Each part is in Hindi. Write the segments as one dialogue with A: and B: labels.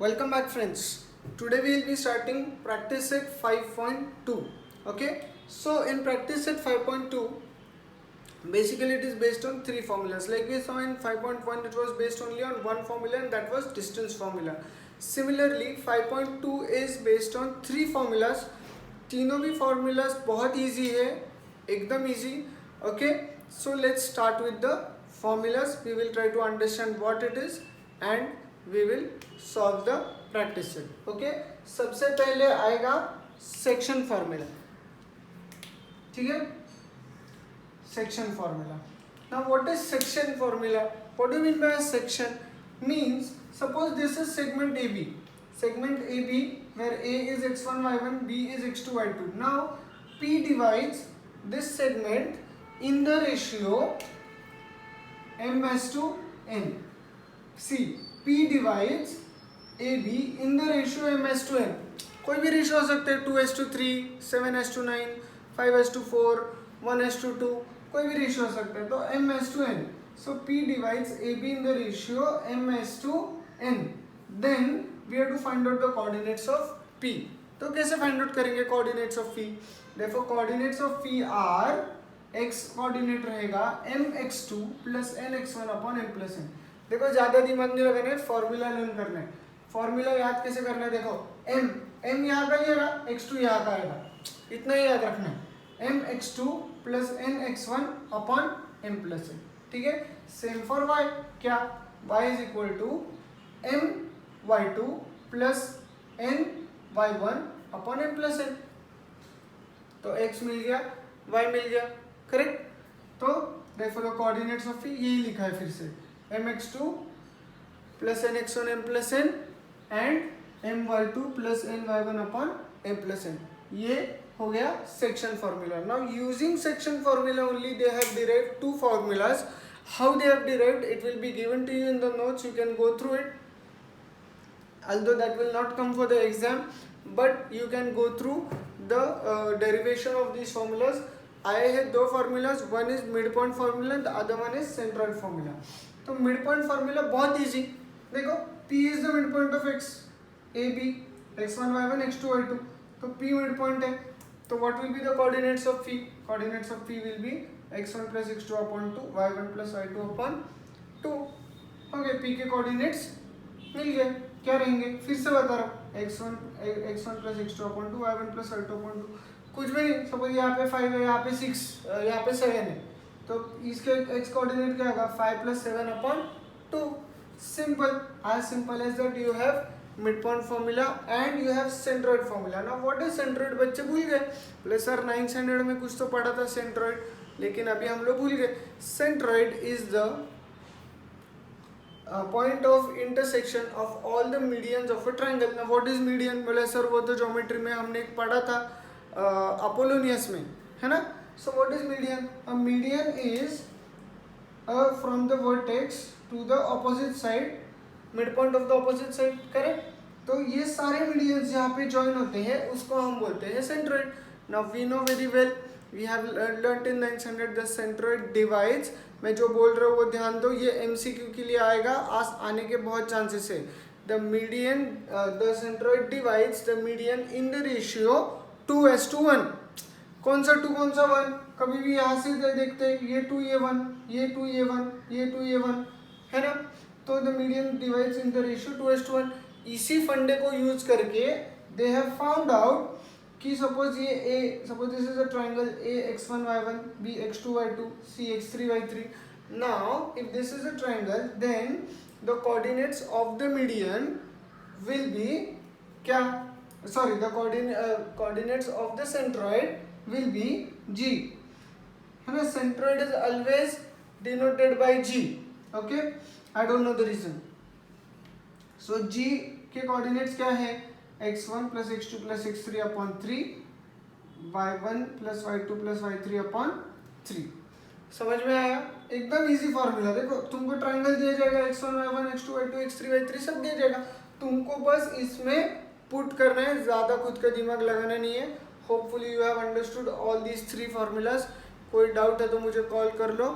A: Welcome back friends. Today we will be starting practice set 5.2. Okay, so in practice set 5.2 basically it is based on three formulas. Like we saw in 5.1 it was based only on one formula and that was distance formula. Similarly 5.2 is based on three formulas. तीनों भी formulas बहुत easy है, एकदम easy. Okay, so let's start with the formulas. We will try to understand what it is and we will solve the practice set. Okay, सबसे पहले आएगा section formula. ठीक है, section formula. Now what is section formula? What do you mean by a section? Means suppose this is segment AB. Segment AB where A is x1 y1, B is x2 y2. Now P divides this segment in the ratio m/n. See, P divides AB in the ratio m/n. कोई भी रेशियो हो सकते हैं, 2:3, 7:9, 5:4, 1:2, कोई भी रेशियो हो सकता है, तो m/n. So P divides AB in the ratio m/n. Then we have to find out the coordinates of P. तो कैसे फाइंड आउट करेंगे coordinates of P? Therefore coordinates of P are x coordinate रहेगा mx2 plus nx1 upon m plus n. देखो ज्यादा दिमाग नहीं लगाना है, फॉर्मूला लर्न करना है. फॉर्मूला याद कैसे करना है? देखो m यहाँ का आएगा, x2 यहाँ का आएगा, इतना ही याद रखना है. mx2 plus nx1 upon m plus n. ठीक है, सेम फॉर y. क्या? y is equal to my2 plus ny1 upon m plus n. तो x मिल गया, y मिल गया, करेक्ट. तो therefore the coordinates of P यही लिखा है फिर से, mx2 plus nx1 m plus n and my2 plus ny1 upon m plus n. ये हो गया section formula. Now using section formula only they have derived two formulas. How they have derived, it will be given to you in the notes, you can go through it. Although that will not come for the exam, but you can go through the derivation of these formulas. आए हैं दो formulas, one is midpoint formula and the other one is centroid formula. तो midpoint formula बहुत easy. देखो P is the midpoint of x, AB, x1 y1 x2 y2. तो P midpoint है, तो what will be the coordinates of P? Coordinates of P will be x1 plus x2 upon 2, y1 plus y2 upon 2. Okay, P के coordinates मिल गए. क्या रहेंगे? फिर से बता रहा हूँ, x1 plus x2 upon 2, y1 plus y2 upon 2. कुछ भी नहीं. सपोज यहाँ पे 5 है, यहाँ पे 6, यहाँ पे 7 है, तो इसके x कोऑर्डिनेट क्या होगा? 5 plus 7 upon 2. Simple. As simple as that you have midpoint formula and you have centroid formula. Now what is centroid? बच्चे भूल गए. बोले सर 9th standard में कुछ तो पढ़ा था centroid, लेकिन अभी हम लोग भूल गए. Centroid is the point of intersection of all the medians of a triangle. Now what is median? बोले सर वो तो ज्योमेट्री में हमने एक पढ़ा था अपोलोनियस में, है ना. So what is median? A median is from the vertex to the opposite side, midpoint of the opposite side, correct. तो ये सारे medians जहाँ पे join होते हैं उसको हम बोलते हैं centroid. Now we know very well, we have learnt in 9th standard the centroid divides. मैं जो बोल रहा हूँ वो ध्यान दो, ये MCQ के लिए आएगा, आने के बहुत चांसेस है. The median, the centroid divides the median in the ratio 2:1. कौन सा 2 कौन सा 1? कभी भी यहाँ से देखते हैं, ये 2 ये 1, ये 2 ये 1, ये 2 ये 1, है ना. तो the median divides in the ratio 2:1. इसी फंडे को यूज करके दे हैव फाउंड आउट कि सपोज ये A, suppose this is a triangle A x1 y1, B x2 y2, C x3 y3. Now if this is a triangle then the coordinates of the median will be क्या? Sorry, the coordinates of the centroid will be G. है ना, centroid is always denoted by G. Okay, I don't know the reason. So G के coordinates क्या है? x1 plus x2 plus x3 upon 3, y1 plus y2 plus y3 upon 3. समझ में आया? एकदम इजी फॉर्मूला. देखो तुमको ट्रायंगल दिया जाएगा, x1 y1 x2 y2 x3 y3 सब दिया जाएगा, तुमको बस इसमें पुट करना है, ज़्यादा खुद का दिमाग लगाना नहीं है. Hopefully you have understood all these three formulas. कोई डाउट है तो मुझे कॉल कर लो.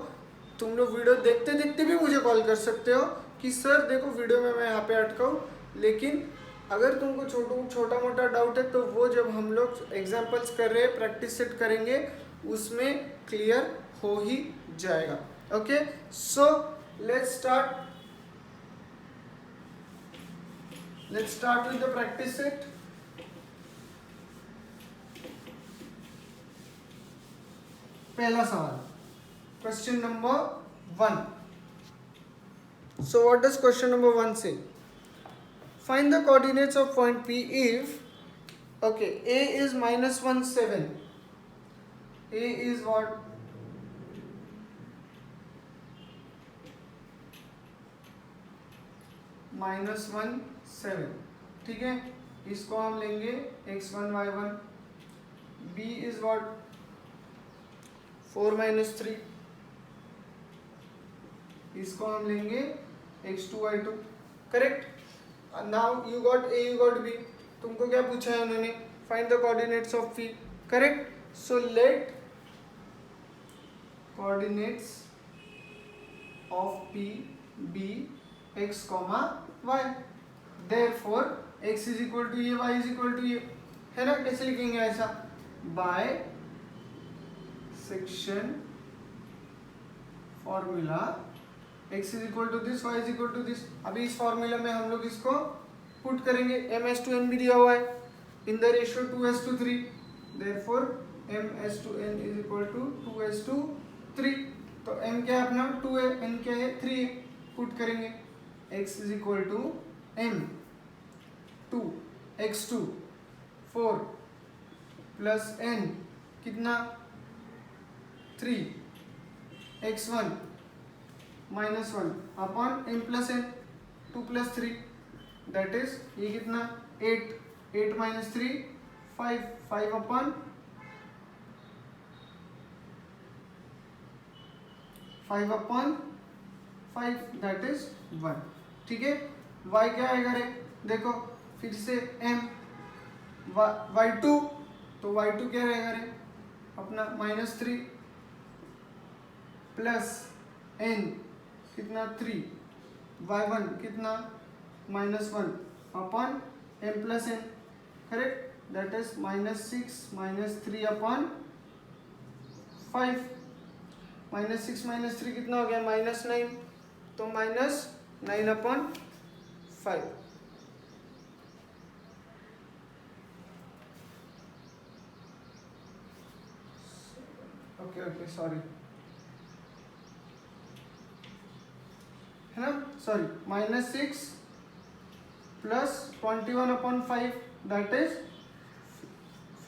A: तुम लोग वीडियो देखते देखते भी मुझे कॉल कर सकते हो कि सर देखो वीडियो में मैं यहाँ पे अटका हूँ, लेकिन अगर तुमको छोटा मोटा डाउट है तो वो जब हम लोग एग्जाम्पल्स कर रहे हैं, प्रैक्टिस सेट करेंगे, उसमें क्लियर हो ही जाएगा. Okay, so let's start with the practice set. पहला सवाल, question number 1. So what does question number 1 say? Find the coordinates of point P if, okay, A is minus 1, 7. A is what? minus 1, 7. ठीक है, इसको हम लेंगे x1, y1. B is what? 4 minus 3. इसको हम लेंगे x2, y2. Correct. Now you got A, you got B. तुमको क्या पूछा है उन्होंने? Find the coordinates of P. Correct. So let coordinates of P be x, y. Therefore x is equal to a, y is equal to a. है ना? कैसे लिखेंगे ऐसा? By section formula x is equal to this, y is equal to this. अभी इस फॉर्मूला में हम लोग इसको पुट करेंगे. m/n भी दिया हुआ है इन the ratio 2:3. Therefore m/n is equal to 2:3. तो m क्या है अपना? 2 है. n क्या है? 3 है. पुट करेंगे x is equal to m 2 x2 4 plus n कितना? 3 x1 minus 1 upon m plus n 2 plus 3 that is ये कितना? 8 माइनस 3 5 अपॉन 5 दैट इज 1. ठीक है. y क्या आएगा रे? देखो फिर से m y2, तो y2 क्या रहेगा रे अपना? -3 प्लस n कितना? 3. y1 कितना? -1 upon m plus n. Correct. That is -6 3 upon 5. -6 3 कितना हो गया? -9. तो -9 अपॉन 5. ओके सॉरी, है ना? Sorry, -6 plus 21 upon 5 that is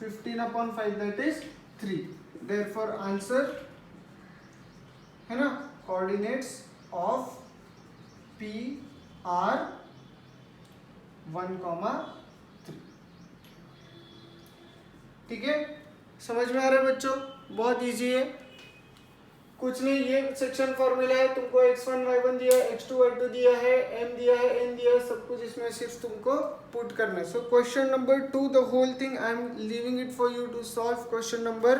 A: 15 upon 5 that is 3. Therefore answer, है ना, कोऑर्डिनेट्स ऑफ P are 1, 3. ठीक है. समझ में आ रहा है बच्चों? बहुत इजी है, कुछ नहीं. ये सेक्शन फॉर्मूला है. तुमको x1, y1 दिया है, x2, y2 दिया है, m दिया है, n दिया है, सब कुछ इसमें सिर्फ तुमको पुट करना है. So question number 2, the whole thing I am leaving it for you to solve. Question number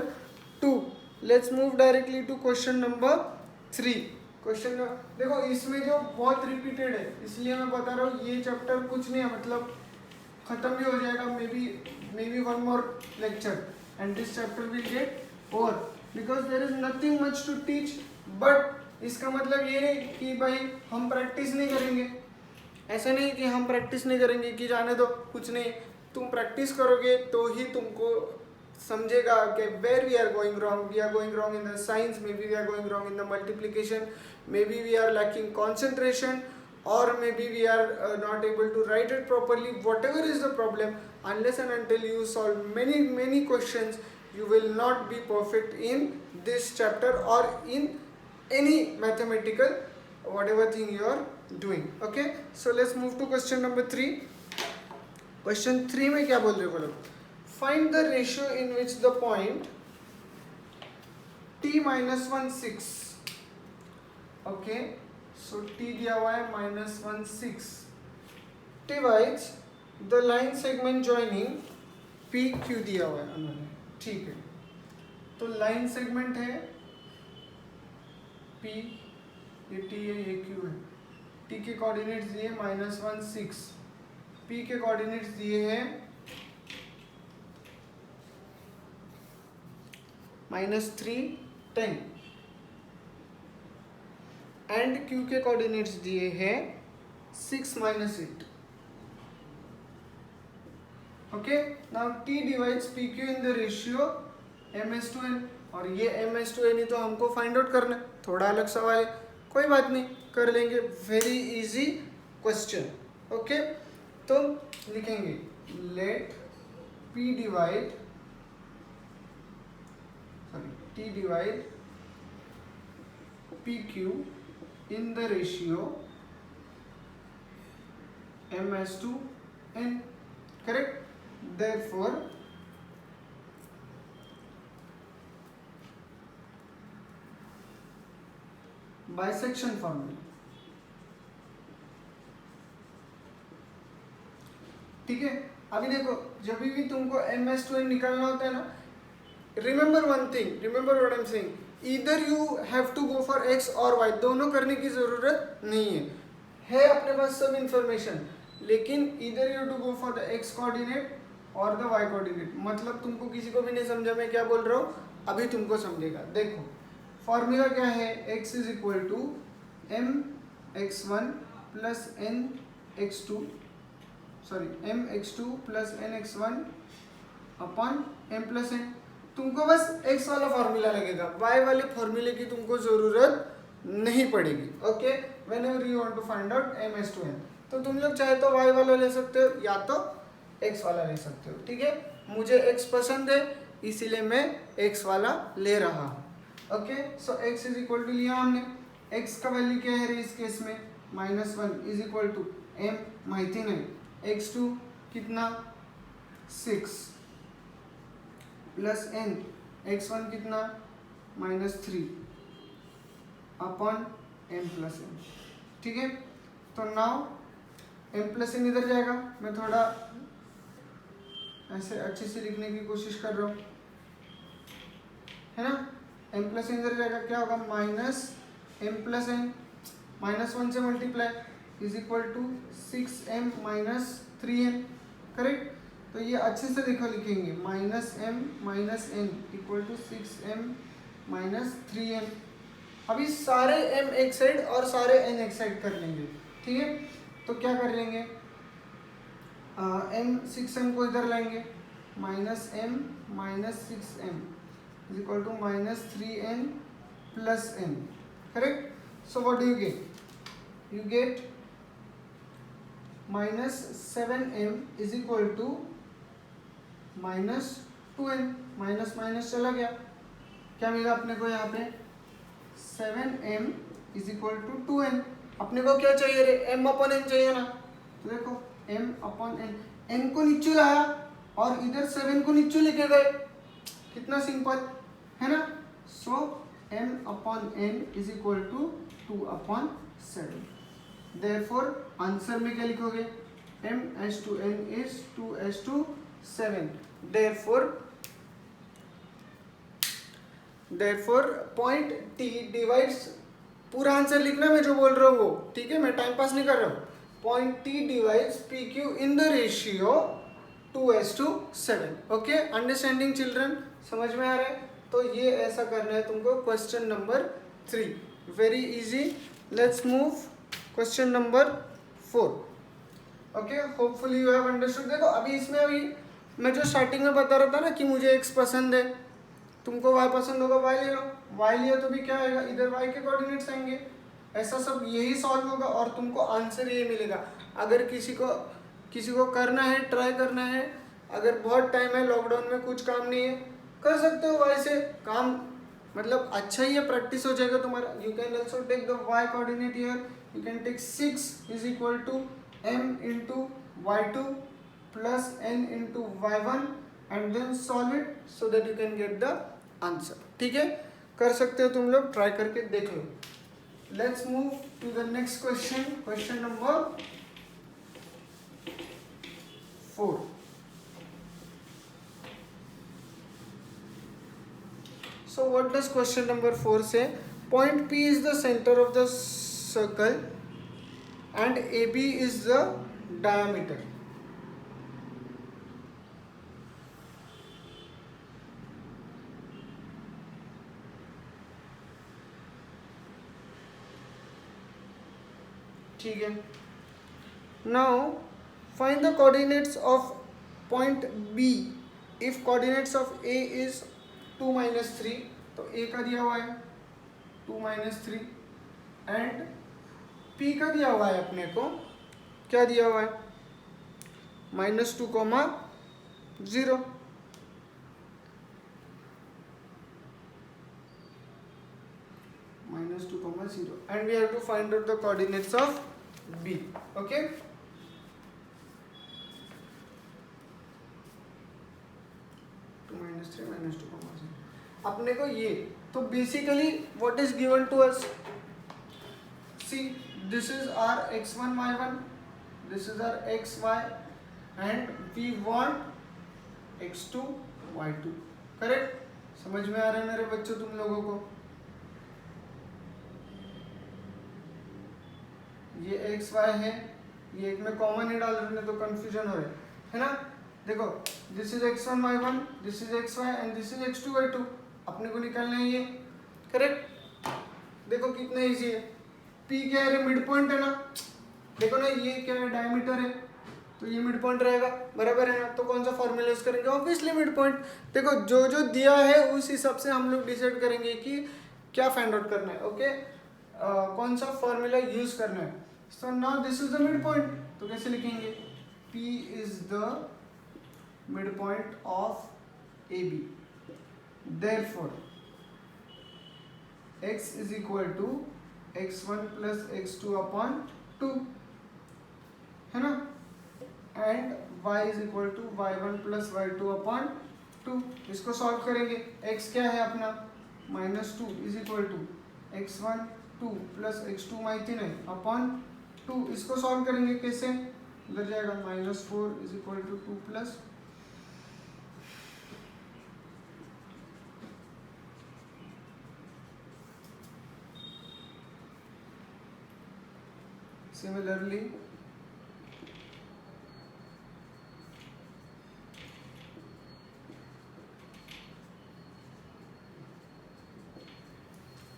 A: 2. Let's move directly to question number 3. Question देखो, इसमें जो बहुत रिपीटेड है, इसलिए मैं बता रहा हूँ. ये चैप्टर कुछ नहीं है, मतलब खत्म भी हो जाएगा. Maybe one more lecture and this chapter will get over because there is nothing much to teach. But इसका मतलब ये नहीं कि भाई हम प्रैक्टिस नहीं करेंगे. ऐसा नहीं कि हम प्रैक्टिस नहीं करेंगे कि जाने दो, कुछ नहीं. तुम प्रैक्टिस करोगे तो ही तुमको समझेगा कि where we are going wrong. We are going wrong in the science, maybe we are going wrong in the multiplication, maybe we are lacking concentration, or maybe we are not able to write it properly. Whatever is the problem, unless and until you solve many questions, you will not be perfect in this chapter or in any mathematical whatever thing you are doing. Okay, so let's move to question number 3. Question 3 में क्या बोल रहे हो बोलो? Find the ratio in which the point t minus 1 6. Okay, so t दिया हुआ है -1 6 divides the line segment joining PQ दिया हुआ है उन्होंने. ठीक है, तो लाइन सेगमेंट है P, ये T है, ये Q है. T के कोऑर्डिनेट्स दिए -1 6 P के कोऑर्डिनेट्स दिए हैं -3, 10 एंड Q के कोऑर्डिनेट्स दिए हैं 6, -8. Okay, now T divides PQ in the ratio m/n, और ये m/n ही तो हमको फाइंड आउट करना है. थोड़ा अलग सवाल है, कोई बात नहीं, कर लेंगे. Very easy question. ओके, तो लिखेंगे let T divide PQ in the ratio m/n. Correct? Therefore bisection formula. ठीक है, अभी देखो, जब भी तुमको m/n निकालना होता है ना, remember one thing, remember what I am saying, either you have to go for x और y, दोनों करने की जरूरत नहीं है अपने पास सब इंफॉर्मेशन, लेकिन either you to go for the x coordinate और द y कोऑर्डिनेट. मतलब तुमको किसी को भी नहीं समझा मैं क्या बोल रहा हूँ, अभी तुमको समझेगा. देखो फॉर्मूला क्या है, x is equal to mx1 plus nx2 mx2 plus nx1 upon m plus n. तुमको बस x वाला फॉर्मूला लगेगा, y वाले फॉर्मूले की तुमको जरूरत नहीं पड़ेगी. Okay, whenever you want to find out m/n, तो तुम लोग चाहे तो y वाला ले सकते हो या तो x वाला ले सकते हो. ठीक है, मुझे x पसंद है इसीलिए मैं x वाला ले रहा हूँ. Okay, so x is equal to लिया हमने, x का वैल्यू क्या है इस केस में, -1 इज इक्वल टू m माहिती नहीं, x2 कितना 6 प्लस n, x1 कितना -3 अपॉन m प्लस n. ठीक है, तो नाउ m प्लस n इधर जाएगा, मैं थोड़ा ऐसे अच्छे से लिखने की कोशिश कर रहा हूँ, है ना. m प्लस n इधर जाएगा, क्या होगा -m प्लस n, -1 से multiply is equal to 6m -3n. Correct, तो ये अच्छे से देखो लिखेंगे, -m -n equal to 6m -3n. अभी सारे m एक साइड और सारे n एक साइड कर लेंगे. ठीक है, तो क्या कर लेंगे, m6m को इधर लाएंगे, -m -6m is equal to -3n plus n. Correct? So what do you get? You get -7m is equal to -2n. Minus minus चला गया, क्या मिला अपने को यहाँ पे, 7m is equal to 2n. अपने को क्या चाहिए रे, m अपॉन n चाहिए ना, तो देखो m अपॉन n, n को नीचे लाया और इधर 7 को नीचे लेके गए, कितना सिंपल है ना. So m upon n is equal to 2/7. Therefore answer में क्या लिखोगे, m/n is 2/7. Therefore point t divides, पूरा आंसर लिखना मैं जो बोल रहा हूँ वो, ठीक है, मैं टाइम पास नहीं कर रहा हूँ. Point t divides PQ in the ratio 2/7. Okay, understanding children, समझ में आ रहा है. तो ये ऐसा करना है तुमको. Question number 3 very easy. Let's move question number 4. Okay, hopefully you have understood. देखो अभी इसमें, अभी मैं जो स्टार्टिंग में बता रहा था ना कि मुझे x पसंद है, तुमको y पसंद होगा, y ले लो. y लिया तो भी क्या आएगा, इधर y के कोऑर्डिनेट्स आएंगे, ऐसा सब यही सॉल्व होगा और तुमको आंसर ये मिलेगा. अगर किसी को करना है, ट्राई करना है, अगर बहुत टाइम है, लॉकडाउन में कुछ काम नहीं है, कर सकते हो y से काम, मतलब अच्छा ही है, प्रैक्टिस हो जाएगा तुम्हारा. You can also take the y coordinate here, you can take 6 is equal to m into y2 plus n into y1 and then solve it so that you can get the answer. ठीक है, कर सकते हो तुम लोग, ट्राई करके देख लो. Let's move to the next question, question number 4. So what does question number 4 say? Point P is the center of the circle and AB is the diameter. ठीक है. Now find the coordinates of point B if coordinates of A is 2 minus 3. तो A का दिया हुआ है 2 minus 3 एंड P का दिया हुआ है अपने को, क्या दिया हुआ है, -2, 0. -2, 0 and we have to find out the coordinates of B. Okay. -3 -2, 0 अपने को ये, तो basically what is given to us, see this is our x1 y1, this is our xy and we want x2 y2. Correct. समझ में आ रहा है मेरे बच्चों तुम लोगों को? ये एक्स वाई है, ये एक में कॉमन ही डाल रहे तो कंफ्यूजन हो रहा है ना. देखो this is x1 y1, this is xy and this is x2 y2. अपने को निकालना है ये. करेक्ट. देखो कितना इजी है. P क्या है, मिड पॉइंट है ना. देखो ना ये क्या है, डायमीटर है, तो ये मिड पॉइंट रहेगा, बराबर है ना. तो कौन सा फॉर्मूला यूज करेंगे, ऑब्वियसली मिड पॉइंट. देखो जो जो दिया है उस हिसाब से हम लोग डिसाइड करेंगे कि क्या फाइंड आउट करना है. ओके. कौन सा फॉर्मूला यूज करना है. So now this is the mid point, तो कैसे लिखेंगे, P is the mid point of AB. Therefore x is equal to x1 plus x2 upon 2 है ना, and y is equal to y1 plus y2 upon 2. इसको सॉल्व करेंगे. x क्या है अपना, -2 is equal to x1 2 plus x2 माहिती नहीं अपॉन 2. इसको सॉल्व करेंगे कैसे, उधर जाएगा -4 is equal to 2 plus similarly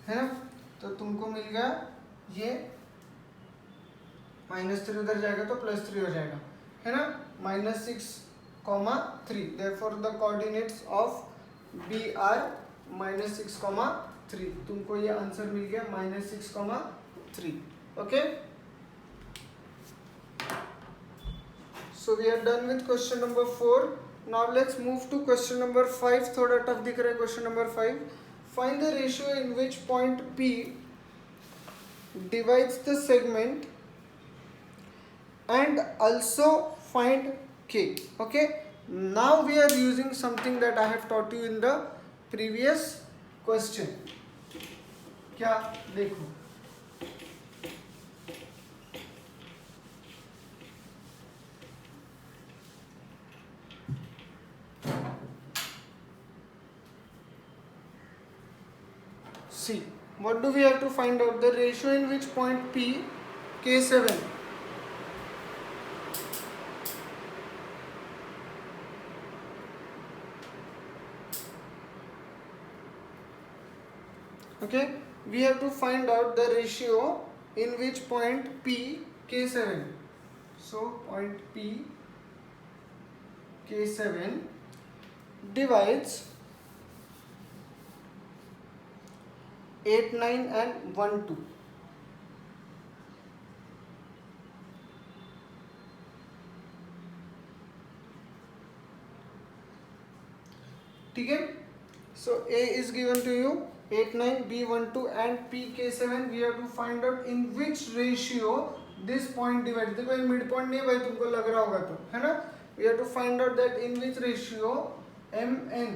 A: है ना. तो तुमको मिल गया ये -3 उधर जाएगा तो +3 हो जाएगा, है ना. -6, 3. Therefore the coordinates of B are -6, 3. तुमको ये आंसर मिल गया -6, 3. Okay. So we are done with question number 4. Now let's move to question number 5. थोड़ा टफ दिख रहा है question number 5. Find the ratio in which point P divides the segment and also find K. Okay. Now we are using something that I have taught you in the previous question. क्या देखो, see what do we have to find out, the ratio in which point P K7 okay, we have to find out the ratio in which point P K7. So point P K7 divides 8, 9 and 1, 2. ठीक है. So A is given to you 8, 9, B 1, 2 and P K 7. We have to find out in which ratio this point divides. देखो ये मिड पॉइंट नहीं है भाई, तुमको लग रहा होगा तो, है ना. We have to find out that in which ratio MN,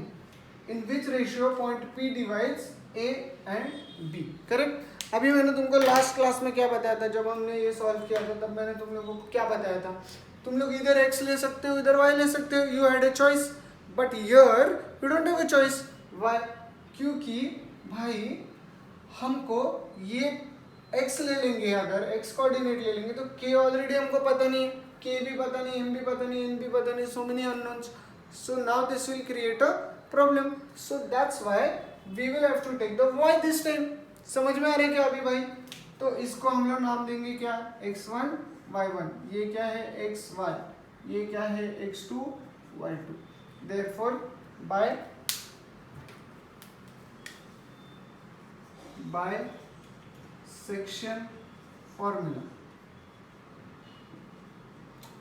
A: in which ratio point P divides A and B. Correct. अभी मैंने तुमको लास्ट क्लास में क्या बताया था, जब हमने ये सॉल्व किया था तब मैंने तुम लोगों को क्या बताया था, तुम लोग इधर x ले सकते हो इधर y ले सकते हो. You had a choice, but here you don't have a choice. Why, क्योंकि भाई हमको ये x ले लेंगे, अगर x कोऑर्डिनेट ले लेंगे तो k ऑलरेडी हमको पता नहीं, k भी पता नहीं, m भी पता नहीं, n भी पता नहीं, so many unknowns. So now this will create a problem. So that's why we will have to take the y this time. समझ में आ रहा है क्या अभी भाई? तो इसको हम लोग नाम देंगे क्या, x1 y1, ये क्या है xy, ये क्या है x2 y2। Therefore bisection formula,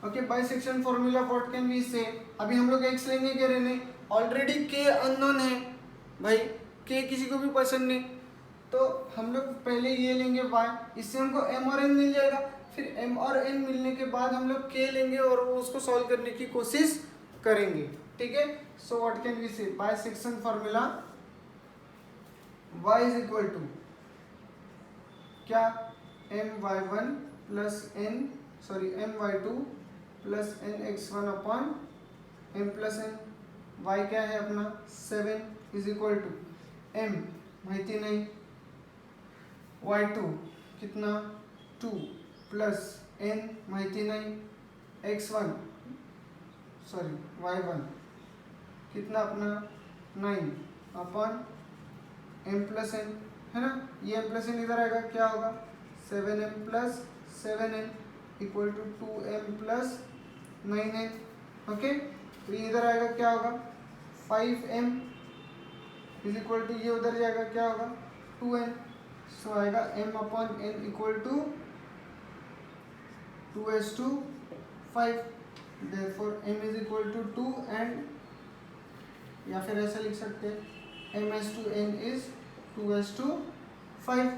A: okay, bisection formula what can we say, अभी हम लोग x लेंगे क्या रहने, ऑलरेडी k अननोन है भाई, k किसी को भी पसंद नहीं, तो हम लोग पहले ये लेंगे y, इससे हमको m और n मिल जाएगा, फिर m और n मिलने के बाद हम लोग k लेंगे और वो उसको सॉल्व करने की कोशिश करेंगे, ठीक है। So what can we say, bisection formula y is equal to क्या, my1 plus m y2 plus nx1 upon m plus n, y क्या है अपना 7 इज इक्वल टू m माहिती नहीं, y2 कितना 2 प्लस n माहिती नहीं, y1 कितना अपना 9 अपॉन m प्लस n, है ना, ये m प्लस n इधर आएगा क्या होगा 7m plus 7n equal to 2m plus 9n, okay. तो ये इधर आएगा क्या होगा 5m इज इक्वल टू, ये उधर जाएगा क्या होगा 2n, सो आएगा m upon n equal to 2s/5, therefore m is equal to 2 and, या फिर ऐसा लिख सकते हैं m/n इज 2s/5।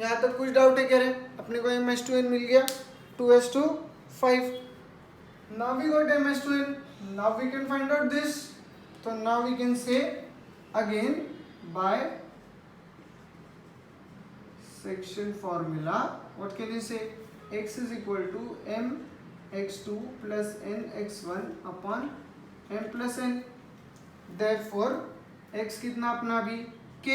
A: यहाँ तक कुछ डाउट है क्या रे, अपने को m/n मिल गया 2s/5, now we got m/n, now we can find out this, so now we can say again by section formula what can you say, x is equal to m x2 plus n x1 upon m plus n, therefore x कितना अपना अभी k,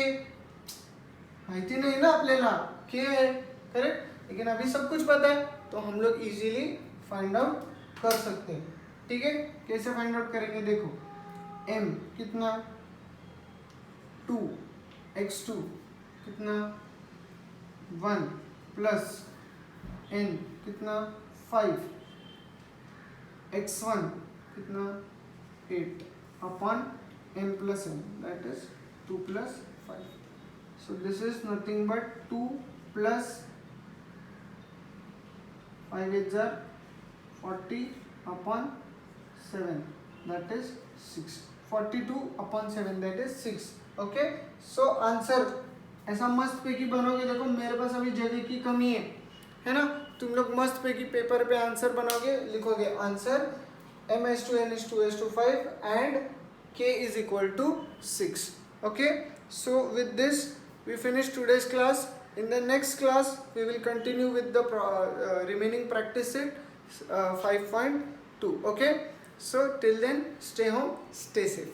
A: माहिती नहीं ना आपल्याला k है करेक्ट, लेकिन अभी सब कुछ पता है तो हम लोग इजीली फाइंड आउट कर सकते हैं, ठीक है। कैसे फाइंड आउट करेंगे देखो, m कितना 2, x2 कितना 1 प्लस n कितना 5, x1 कितना 8 upon m plus n, that is 2 plus 5, so this is nothing but 2 plus 5 is 40 upon 7, that is 6, 42 upon 7, that is 6, okay। so answer ऐसा मस्त पैकी बनोगे, देखो मेरे पास अभी जगह की कमी है ना, तुम लोग मस्त पैकी पेपर पे आंसर बनाओगे, लिखोगे answer m/n is 2s/5 and k is equal to 6, okay। so with this we finish today's class. In the next class we will continue with the remaining practice set 5.2, okay। so till then stay home, stay safe.